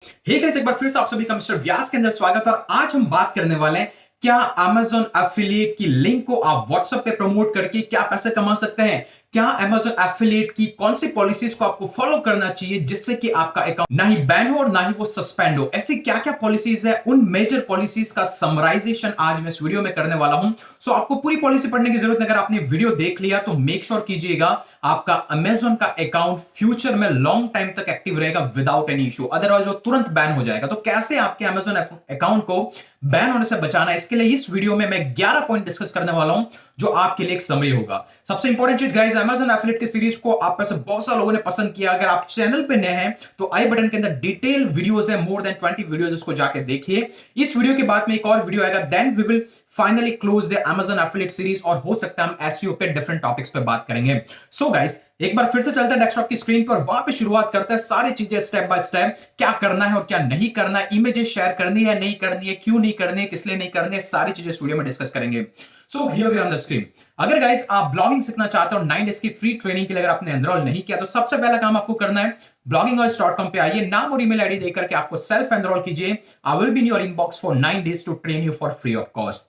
Hey guys, एक बार फिर से आप सभी का मिस्टर व्यास के अंदर स्वागत है। और आज हम बात करने वाले हैं क्या Amazon एफिलिएट की लिंक को आप WhatsApp पे प्रमोट करके क्या पैसे कमा सकते हैं। क्या Amazon एफिलिएट की कौन सी पॉलिसीज को आपको फॉलो करना चाहिए जिससे कि आपका अकाउंट ना ही बैन हो और ना ही वो सस्पेंड हो। ऐसी क्या क्या पॉलिसीज है, उन मेजर पॉलिसीज का समराइजेशन आज मैं इस वीडियो में करने वाला हूं। सो आपको पूरी पॉलिसी पढ़ने की जरूरत नहीं। अगर आपने वीडियो देख लिया तो मेक श्योर कीजिएगा आपका Amazon का अकाउंट फ्यूचर में लॉन्ग टाइम तक एक्टिव रहेगा विदाउट एनी इशू, अदरवाइज वो तुरंत बैन हो जाएगा। तो कैसे आपके Amazon अकाउंट को बैन होने से बचाना है, इसके लिए इस वीडियो में मैं 11 पॉइंट डिस्कस करने वाला हूं जो आपके लिए एक समरी होगा। सबसे इंपॉर्टेंट चीज गाइस, Amazon एफिलिएट की सीरीज को आप में से बहुत सारे लोगों ने पसंद किया। अगर आप चैनल पे नए हैं तो आई बटन के अंदर डिटेल वीडियोस है, मोर देन 20 वीडियोस, इसको जाके देखिए। इस वीडियो के बाद में एक और वीडियो आएगा, then we will finally close the Amazon affiliate series, और हो सकता है हम एसईओ पे डिफरेंट टॉपिक्स पे बात करेंगे। सो गाइस, एक बार फिर से चलते हैं डेस्कटॉप की स्क्रीन पर, वहां पे शुरुआत करते हैं सारी चीजें स्टेप बाय स्टेप, क्या करना है और क्या नहीं करना है, इमेजेस शेयर करनी है नहीं करनी है, क्यों नहीं करनी है, किस लिए नहीं करनी है, सारी चीजें इस वीडियो में डिस्कस करेंगे। So here we on the screen. अगर गाइस आप ब्लॉगिंग सीखना चाहते हो 9 डेज की फ्री ट्रेनिंग के लिए अगर आपने एनरोल नहीं किया तो सबसे पहला काम आपको करना है bloggingvoice.com पे आइए, नाम और ईमेल आईडी देकर के आपको सेल्फ एनरोल कीजिए। I will be in your inbox for 9 days to train you for free of cost.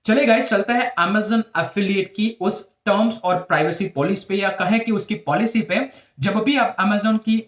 चलिए गाइस, चलते हैं Amazon एफिलिएट की उस टर्म्स और प्राइवेसी पॉलिसी पे, या कहें कि उसकी पॉलिसी पे। जब भी आप Amazon की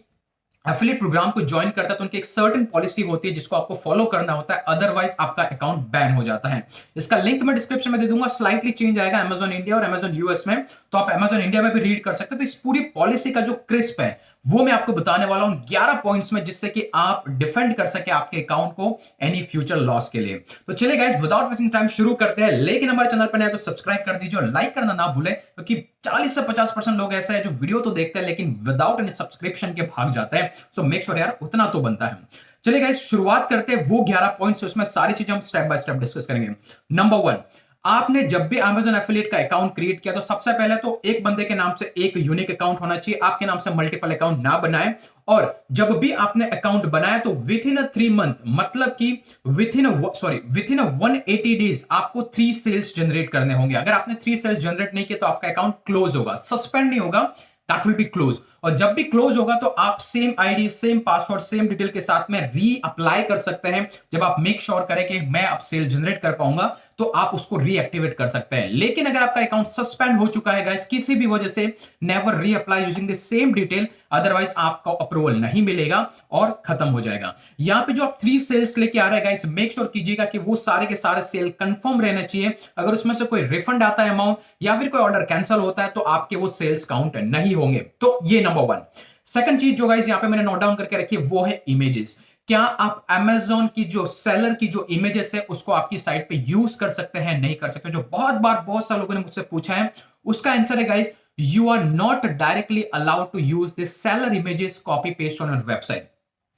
एफिलिएट प्रोग्राम को ज्वाइन करता है तो उनकी एक सर्टेन पॉलिसी होती है जिसको आपको फॉलो करना होता है, अदरवाइज आपका अकाउंट बैन हो जाता है। इसका लिंक मैं डिस्क्रिप्शन में दे दूंगा। स्लाइटली चेंज आएगा Amazon इंडिया और Amazon यूएस में, तो आप Amazon इंडिया में भी रीड कर सकते हैं। तो इस पूरी पॉलिसी का जो क्रिस्प है वो मैं आपको बताने वाला हूं 11 पॉइंट्स में, जिससे कि आप डिफेंड कर सके आपके अकाउंट को एनी फ्यूचर लॉस के लिए। तो चलिए गाइस, विदाउट वेस्टिंग टाइम शुरू करते हैं। लेकिन हमारे चैनल पर नए तो सब्सक्राइब कर दीजिए और लाइक करना ना भूलें, क्योंकि 40 से 50% लोग ऐसे हैं जो वीडियो तो देखते हैं लेकिन विदाउट एनी सब्सक्रिप्शन के भाग जाते हैं। सो मेक श्योर यार, उतना तो बनता है। चलिए गाइस, शुरुआत करते हैं वो 11 पॉइंट्स, उसमें सारी चीजें हम स्टेप बाय स्टेप डिस्कस करेंगे। नंबर 1, आपने जब भी Amazon एफिलिएट का अकाउंट क्रिएट किया तो सबसे पहले तो एक बंदे के नाम से एक यूनिक अकाउंट होना चाहिए, आपके नाम से मल्टीपल अकाउंट ना बनाएं। और जब भी आपने अकाउंट बनाया तो विथ इन 3 मंथ, मतलब कि विथ इन 180 डेज आपको 3 सेल्स जनरेट करने होंगे। अगर आपने 3 सेल्स जनरेट नहीं किए तो आपका अकाउंट क्लोज होगा, सस्पेंड नहीं होगा, दैट विल बी क्लोज। और जब भी क्लोज होगा तो आप same ID, same password, same detail के साथ में री अप्लाई कर सकते हैं। जब आप मेक श्योर करें कि मैं अब सेल जनरेट कर पाऊंगा तो आप उसको रीएक्टिवेट कर सकते हैं। लेकिन अगर आपका अकाउंट सस्पेंड हो चुका है गाइस किसी भी वजह से, नेवर री apply using the same detail, otherwise आपको अप्रूवल नहीं मिलेगा और खत्म हो जाएगा। यहां पे जो आप 3 सेल्स लेके आ रहे हैं गाइस, मेक श्योर कीजिएगा कि वो सारे के सारे सेल कंफर्म रहने चाहिए। अगर उसमें से कोई रिफंड आता है अमाउंट या फिर कोई ऑर्डर कैंसिल होता है तो आपके वो सेल्स काउंट नहीं होंगे। तो ये नंबर 1। सेकंड चीज जो गाइस यहां पे मैंने नोट डाउन करके रखी है वो है इमेजेस। क्या आप Amazon की जो सेलर की जो इमेजेस है उसको आपकी साइट पे यूज कर सकते हैं, नहीं कर सकते? जो बहुत बार बहुत सारे लोगों ने मुझसे पूछा है, उसका आंसर है guys, you are not directly allowed to use this seller images copy paste on your website.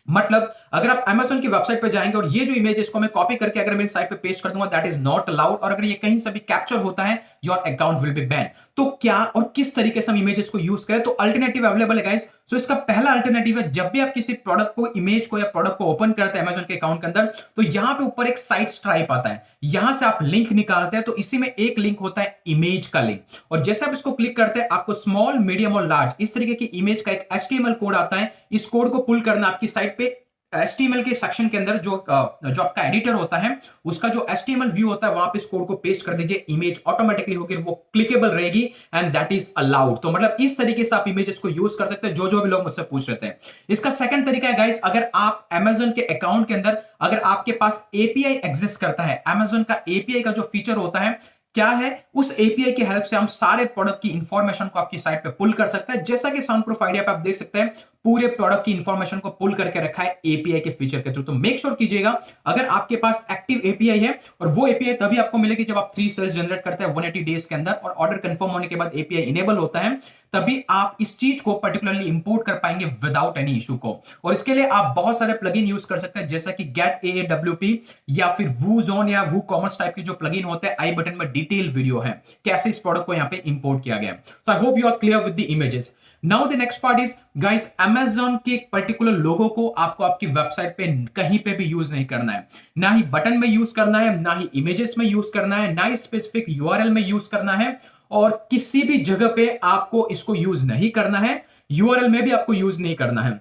मतलब अगर आप Amazon की वेबसाइट पे जाएंगे और ये जो इमेजेस को मैं कॉपी करके अगर मेरी साइट पे पेस्ट कर दूंगा, दैट इज नॉट अलाउड। और अगर ये कहीं से भी कैप्चर होता है, your account will B ban. तो क्या और किस तरीके से हम इमेजेस को यूज करें? तो अल्टरनेटिव अवेलेबल है गाइस। सो इसका पहला अल्टरनेटिव है, जब भी आप किसी प्रोडक्ट को, इमेज को या प्रोडक्ट को ओपन करते हैं Amazon के अकाउंट के अंदर, तो यहां पे ऊपर एक साइट स्ट्राइप आता है, यहां से आप लिंक निकालते हैं। तो इसी में एक लिंक होता है इमेज का लिंक, और जैसे आप इसको क्लिक करते हैं आपको स्मॉल, मीडियम और लार्ज इस तरीके की इमेज का एक HTML कोड आता है। इस कोड को पुल करना आपकी साइट पे HTML के सेक्शन के अंदर, जो आपका एडिटर होता है उसका जो HTML व्यू होता है वहां पे इस कोड को पेस्ट कर दीजिए, इमेज ऑटोमेटिकली होगी, वो क्लिकेबल रहेगी एंड दैट इज अलाउड। तो मतलब इस तरीके से आप इमेजेस को यूज कर सकते हैं, जो भी लोग मुझसे पूछ रहे थे। इसका सेकंड तरीका है गाइस, अगर आप Amazon के अकाउंट के अंदर, अगर आपके पास API एग्जिस्ट करता है, Amazon का API का जो फीचर होता है क्या है, उस API की हेल्प से हम सारे प्रोडक्ट की इंफॉर्मेशन को आपकी साइट पे पुल कर सकते हैं। जैसा कि साउंड प्रूफ आइडिया पे आप देख सकते हैं, पूरे प्रोडक्ट की इंफॉर्मेशन को पुल करके रखा है API के फीचर के थ्रू। तो मेक श्योर कीजिएगा अगर आपके पास एक्टिव API है, और वो API तभी आपको मिलेगी जब आप 3 सेल्स जनरेट करते हैं 180 डेज के अंदर, और ऑर्डर कंफर्म होने के बाद API इनेबल होता है, तभी आप इस चीज को पर्टिकुलरली इंपोर्ट कर पाएंगे विदाउट एनी इशू को। और इसके लिए आप बहुत सारे प्लगइन यूज कर सकते हैं, जैसा कि गेट AAWP या फिर WooZone या WooCommerce टाइप के जो प्लगइन होते हैं, आई बटन में डिटेल वीडियो है कैसे इस प्रोडक्ट को यहां पे इंपोर्ट किया गया है। So I hope you are clear with the images. Now the next part is guys, Amazon के एक पर्टिकुलर लोगो को आपको आपकी वेबसाइट पे कहीं पे भी यूज नहीं करना है, ना ही बटन में यूज करना है, ना ही इमेजेस में यूज करना है, ना ही स्पेसिफिक URL में यूज करना है, और किसी भी जगह पे आपको इसको यूज नहीं करना है, URL में भी आपको यूज नहीं करना है।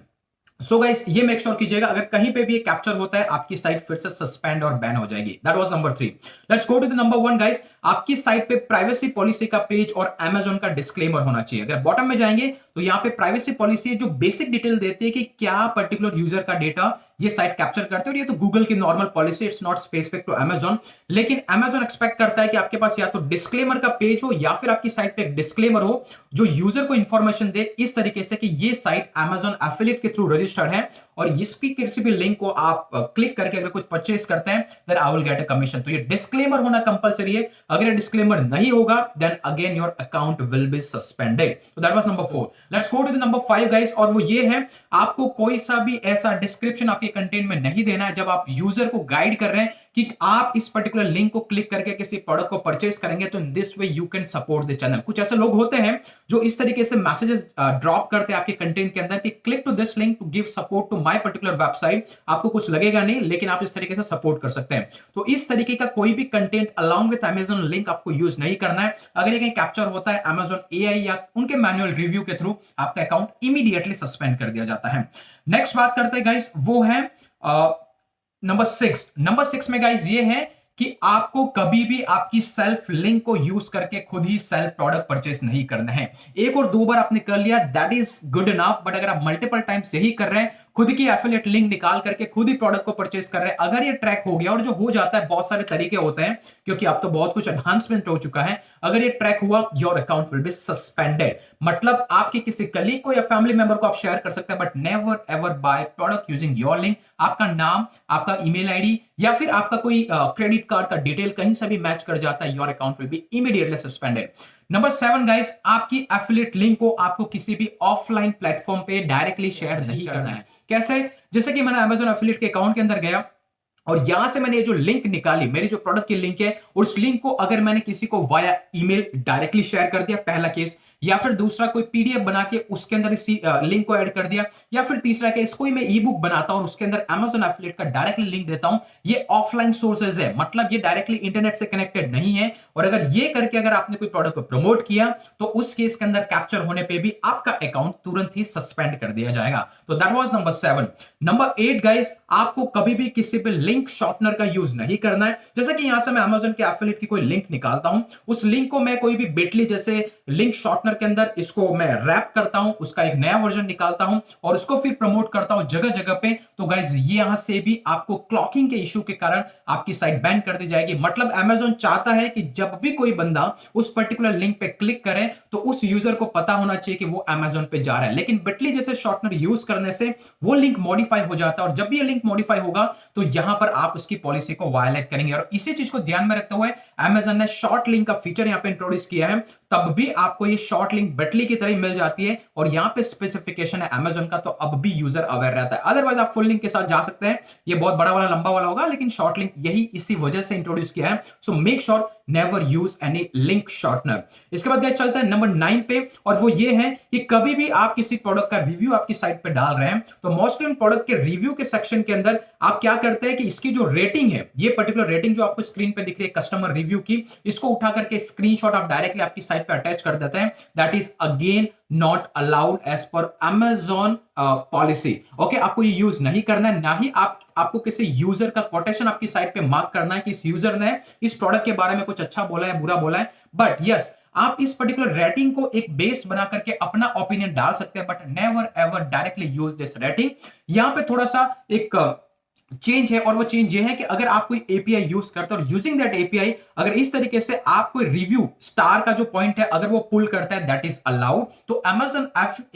सो गाइस ये मेक श्योर कीजिएगा, अगर कहीं पे भी ये कैप्चर होता है आपकी साइट फिर से सस्पेंड और बैन हो जाएगी। That was number 3। Let's go to the number 1 guys. आपकी साइट पे प्राइवेसी पॉलिसी का पेज और Amazon का डिस्क्लेमर होना चाहिए। अगर बॉटम में जाएंगे तो यहाँ पे प्राइवेसी पॉलिसी है जो बेसिक डिटेल देती है कि क्या पर्टिकुलर यूजर का डेटा ये साइट कैप्चर करते हैं, और ये तो गूगल की normal policy, it's not specific to Amazon। लेकिन Amazon एक्सपेक्ट करता है कि आपके पास या तो डिस्क्लेमर का पेज हो या फिर आपकी साइट पे एक डिस्क्लेमर हो जो यूजर को इंफॉर्मेशन दे इस तरीके से कि ये साइट Amazon एफिलिएट के थ्रू रजिस्टर्ड है और इसकी किसी भी लिंक को आप क्लिक करके अगर कुछ परचेस करते हैं then I will get a commission. तो ये डिस्क्लेमर होना कंपलसरी है। अगर ये डिस्क्लेमर नहीं होगा then again your account will be suspended. तो that was number 4। Let's go to the number 5 guys, और वो ये है आपको कोई सा भी ऐसा डिस्क्रिप्शन आपके कंटेंट में नहीं देना है जब आप यूजर को गाइड कर रहे हैं कि आप इस पर्टिकुलर लिंक को क्लिक करके किसी प्रोडक्ट को परचेस करेंगे तो in this way you can support the channel. कुछ ऐसे लोग होते हैं जो इस तरीके से मैसेजेस ड्रॉप करते हैं आपके कंटेंट के अंदर कि click to this link to give support to my particular website. आपको कुछ लगेगा नहीं लेकिन आप इस तरीके से सपोर्ट कर सकते हैं। तो इस तरीके का कोई भी content along with Amazon link आपको यूज नहीं करना है। अगर ये कहीं कैप्चर होता है Amazon AI या उनके मैनुअल रिव्यू के थ्रू आपका अकाउंट इमीडिएटली सस्पेंड कर दिया जाता है। नेक्स्ट बात करते हैं गाइस, वो है नंबर 6। नंबर 6 में गाइस ये है कि आपको कभी भी आपकी सेल्फ लिंक को यूज करके खुद ही सेल्फ प्रोडक्ट परचेस नहीं करना है। एक और दो बार आपने कर लिया that is good enough, but अगर आप मल्टीपल टाइम्स यही कर रहे हैं, खुद की एफिलिएट लिंक निकाल करके खुद ही प्रोडक्ट को परचेस कर रहे हैं, अगर ये ट्रैक हो गया, और जो हो जाता है बहुत सारे तरीके होते हैं क्योंकि अब तो बहुत कुछ एडवांसमेंट हो चुका है, अगर ये ट्रैक हुआ your account will be suspended. मतलब आपके किसी कलीग को या फैमिली मेंबर को आप शेयर कर सकते हैं but never ever by product using your link. आपका नाम, आपका ईमेल आईडी या फिर आपका कोई क्रेडिट कार्ड का डिटेल कहीं से भी मैच कर जाता है, your account will B immediately suspended. Number 7 guys, आपकी एफिलिएट लिंक को आपको किसी भी ऑफलाइन प्लेटफॉर्म पे डायरेक्टली शेयर नहीं करना है। कैसे? जैसे कि मैंने Amazon एफिलिएट के अकाउंट के अंदर गया और यहां से मैंने ये जो लिंक निकाली, मेरी जो प्रोडक्ट की लिंक है, उस लिंक को अगर मैंने किसी को वाया ईमेल डायरेक्टली शेयर कर दिया, पहला केस, या फिर दूसरा कोई पीडीएफ बना के उसके अंदर इसी लिंक को ऐड कर दिया, या फिर तीसरा केस कोई मैं ई बुक बनाता हूं और उसके अंदर Amazon एफिलिएट का डायरेक्टली लिंक देता हूं, ये ऑफलाइन सोर्सेज है, मतलब ये डायरेक्टली इंटरनेट से कनेक्टेड नहीं है। और अगर ये करके अगर आपने कोई प्रोडक्ट को प्रमोट किया तो उस केस के अंदर कैप्चर होने पे भी आपका अकाउंट तुरंत ही सस्पेंड कर दिया जाएगा। तो that was number 7। Number 8 guys, आपको कभी भी किसी पे लिंक शॉर्टनर का यूज नहीं करना है। जैसे कि यहां से मैं Amazon के एफिलिएट की कोई लिंक निकालता हूं, उस लिंक को मैं कोई भी बिटली जैसे लिंक शॉर्टनर के अंदर इसको मैं रैप करता हूं, उसका एक नया वर्जन निकालता हूं और उसको फिर प्रमोट करता हूं जगह जगह पे। तो गाइस ये यहां से भी आपको क्लॉकिंग के इशू के कारण आपकी साइट बैन कर दी जाएगी। मतलब Amazon चाहता है कि जब भी कोई बंदा उस पर्टिकुलर लिंक पे क्लिक करे तो उस यूजर को पता होना चाहिए कि वो Amazon पे जा रहा है। लेकिन बिटली जैसे शॉर्टनर यूज करने से वो लिंक मॉडिफाई हो जाता है और जब भी ये लिंक मॉडिफाई होगा तो यहां पर आप उसकी पॉलिसी को वायलेट करेंगे। और इसी चीज को ध्यान में रखते हुए Amazon ने शॉर्ट लिंक का फीचर यहां पे इंट्रोड्यूस किया है। तब भी आपको ये शॉर्ट लिंक बिटली की तरह मिल जाती है और यहां पे स्पेसिफिकेशन है Amazon का, तो अब भी यूजर अवेयर रहता है। अदरवाइज आप फुल लिंक के साथ जा सकते हैं, ये बहुत बड़ा वाला लंबा वाला होगा, लेकिन शॉर्ट लिंक यही इसी वजह से इंट्रोड्यूस किया है। So make sure never use any link shortener. इसके बाद गाइस चलते हैं नंबर 9 पे, और वो ये है कि कभी भी आप किसी प्रोडक्ट का रिव्यू आपकी साइट पे डाल रहे हैं तो मोस्टली उन प्रोडक्ट के रिव्यू के सेक्शन के अंदर आप क्या करते हैं कि इसकी जो रेटिंग है, ये पर्टिकुलर रेटिंग जो आपको स्क्रीन पे दिख रही है कस्टमर रिव्यू की, इसको उठा करके स्क्रीनशॉट आप डायरेक्टली आपकी साइट पे अटैच कर देते हैं। That is again not allowed as per Amazon policy. Okay, आपको ये यूज नहीं करना है, ना ही आपको किसी यूजर का कोटेशन आपकी साइट पे मार्क करना है कि इस यूजर ने इस प्रोडक्ट के बारे में कुछ अच्छा बोला है, बुरा बोला है। बट यस, आप इस पर्टिकुलर रेटिंग को एक बेस बना करके अपना ओपिनियन डाल सकते हैं, but never ever directly use this rating. यहां पे थोड़ा सा एक चेंज है, और वो चेंज ये है कि अगर आप कोई एपीआई यूज करते हो और यूजिंग दैट एपीआई अगर इस तरीके से आप कोई रिव्यू स्टार का जो पॉइंट है अगर वो पुल करता है, दैट इज अलाउड। तो Amazon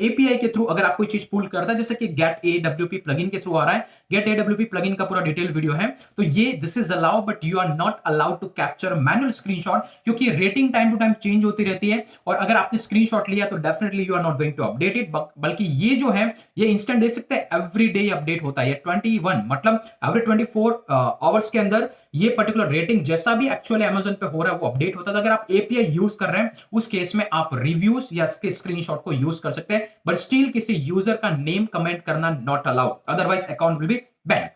एपीआई के थ्रू अगर आप कोई चीज पुल करता है, जैसे कि गेट एडब्ल्यूपी प्लगइन के थ्रू आ रहा है, गेट एडब्ल्यूपी प्लगइन का पूरा डिटेल वीडियो है, तो ये this is allowed, but you are not allowed to capture manual screenshot, क्योंकि rating time to time change होती रहती है और अगर आपने स्क्रीनशॉट लिया तो definitely you are not going to update it, बल्कि ये जो है ये इंस्टेंट दे सकते हैं, एवरी डे अपडेट होता है। 21 मतलब एवरी 24 आवर्स के अंदर ये पर्टिकुलर रेटिंग जैसा भी एक्चुअली Amazon पे हो रहा है वो अपडेट होता है। अगर आप एपीआई यूज कर रहे हैं उस केस में आप रिव्यूज या इसके स्क्रीनशॉट को यूज कर सकते हैं, बट स्टिल किसी यूजर का नेम कमेंट करना not allowed, otherwise account will B ban.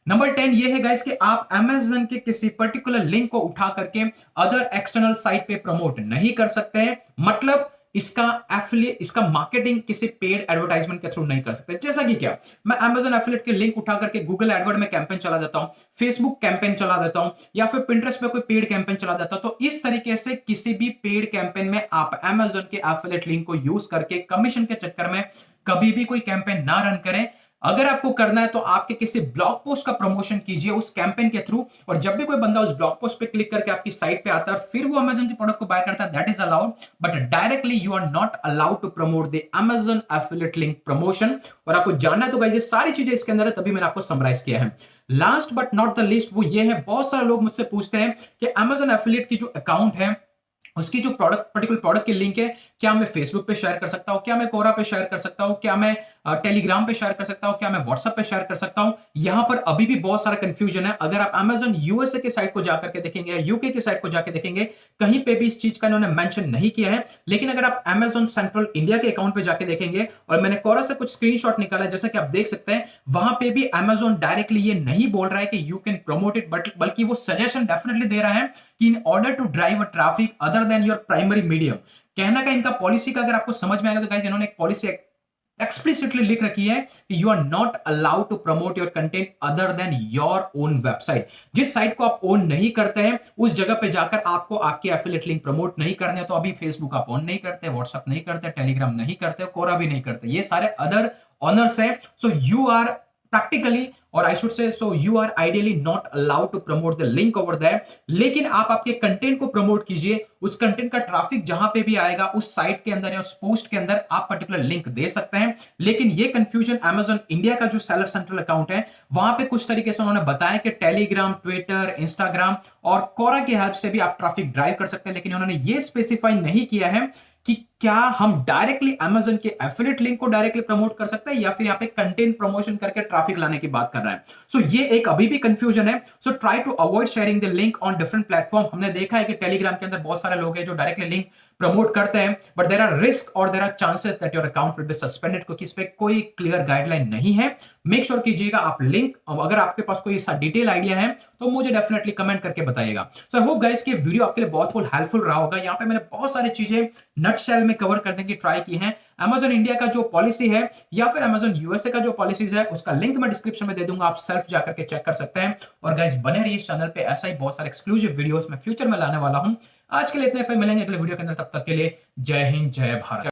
Number 10 ये है गाइस कि आप Amazon के किसी पर्टिकुलर लिंक को उठा करके अदर एक्सटर्नल साइट पे प्रमोट नहीं कर सकते हैं। मतलब इसका एफिलिएट, इसका मार्केटिंग किसी पेड एडवर्टाइजमेंट के थ्रू नहीं कर सकते। जैसा कि क्या, मैं Amazon एफिलिएट के लिंक उठा करके गूगल एडवर्ड में कैंपेन चला देता हूं, फेसबुक कैंपेन चला देता हूं, या फिर Pinterest पे कोई पेड कैंपेन चला देता हूं। तो इस तरीके से किसी भी पेड कैंपेन में आप Amazon के एफिलिएट लिंक को यूज करके कमीशन के चक्कर में कभी भी कोई कैंपेन ना रन करें। अगर आपको करना है तो आपके किसी ब्लॉग पोस्ट का प्रमोशन कीजिए उस कैंपेन के थ्रू, और जब भी कोई बंदा उस ब्लॉग पोस्ट पे क्लिक करके आपकी साइट पे आता है फिर वो Amazon के प्रोडक्ट को बाय करता है, that is allowed, but directly you are not allowed to promote the Amazon affiliate link promotion. और आपको जानना है तो गाइस ये सारी चीजें इसके अंदर है, तभी मैंने आपको समराइज किया है। Last but not the least वो ये है, बहुत सारे लोग मुझसे पूछते हैं कि Amazon एफिलिएट की जो अकाउंट है उसकी जो प्रोडक्ट, पर्टिकुलर प्रोडक्ट की लिंक है, क्या मैं फेसबुक पे शेयर कर सकता हूं, क्या मैं कोरा पे शेयर कर सकता हूं, क्या मैं टेलीग्राम पे शेयर कर सकता हूं, क्या मैं व्हाट्सएप पे शेयर कर सकता हूं। यहां पर अभी भी बहुत सारा कंफ्यूजन है। अगर आप Amazon यूएसए के साइट को जाकर के देखेंगे, यूके की साइट को जाकर देखेंगे, कहीं पे भी इस चीज का इन्होंने मेंशन नहीं किया है। लेकिन अगर आप Amazon सेंट्रल इंडिया के अकाउंट पे जाके देखेंगे, और मैंने कोरा से कुछ स्क्रीनशॉट निकाला है, जैसा कि आप देख सकते हैं, वहां पे भी Amazon डायरेक्टली ये नहीं बोल रहा है कि यू कैन प्रमोट इट, बल्कि वो सजेशन डेफिनेटली दे रहा है कि in order to drive a traffic other than your primary medium. कहना का इनका पॉलिसी का अगर आपको समझ में आएगा तो गाइस इन्होंने एक पॉलिसी एक्सप्लिसिटली लिख रखी है कि you are not allowed to promote your content other than your own website. जिस साइट को आप ओन नहीं करते हैं उस जगह पे जाकर आपको आपकी एफिलिएट लिंक प्रमोट नहीं करने। तो अभी फेसबुक आप ऑन नहीं करते, व्हाट्सएप नहीं करते, टेलीग्राम नहीं करते, कोरा भी नहीं करते, ये सारे अदर ऑनर्स हैं। So you are practically, or I should say, so you are ideally not allowed to promote the link over there। लेकिन आप आपके कंटेंट को प्रमोट कीजिए, उस कंटेंट का ट्रैफिक जहां पे भी आएगा उस साइट के अंदर या उस पोस्ट के अंदर आप पर्टिकुलर लिंक दे सकते हैं। लेकिन ये कंफ्यूजन Amazon इंडिया का जो सेलर सेंट्रल अकाउंट है वहां पे कुछ तरीके से उन्होंने बताया कि टेलीग्राम, ट्विटर, इंस्टाग्राम और कोरा की हेल्प से भी आप ट्रैफिक ड्राइव कर सकते हैं। लेकिन उन्होंने ये स्पेसिफाई नहीं किया है कि क्या हम डायरेक्टली Amazon के एफिलिएट लिंक को डायरेक्टली प्रमोट कर सकते हैं या फिर यहां पे कंटेंट प्रमोशन करके ट्रैफिक लाने की बात कर रहा है। सो ये एक अभी भी कंफ्यूजन है। So try to avoid sharing the link on different platform. हमने देखा है कि टेलीग्राम के अंदर बहुत सारे लोग हैं जो डायरेक्टली लिंक प्रमोट करते हैं, बट देयर आर रिस्क और there are chances that your account will be suspended, क्योंकि इस पे कोई क्लियर गाइडलाइन नहीं है। मेक श्योर कीजिएगा आप लिंक, अगर आपके पास कोई डिटेल आइडिया है तो मुझे डेफिनेटली कमेंट करके बताइएगा। सो आई होप गाइस कि वीडियो आपके लिए बहुत फुल हेल्पफुल रहा होगा। यहां पे मैंने बहुत सारी चीजें नटशेल में कवर करने की ट्राई की है। Amazon इंडिया का जो पॉलिसी है या फिर Amazon यूएसए का जो पॉलिसीज है उसका लिंक मैं डिस्क्रिप्शन में दे दूंगा, आप सेल्फ जाकर के चेक कर सकते हैं। और गाइस बने रहिए इस चैनल पे, ऐसा ही बहुत सारे एक्सक्लूसिव वीडियोस मैं फ्यूचर में लाने वाला हूं। आज के लिए इतने, फिर मिलेंगे अगले वीडियो के अंदर, तब तक के लिए जय हिंद, जय भारत।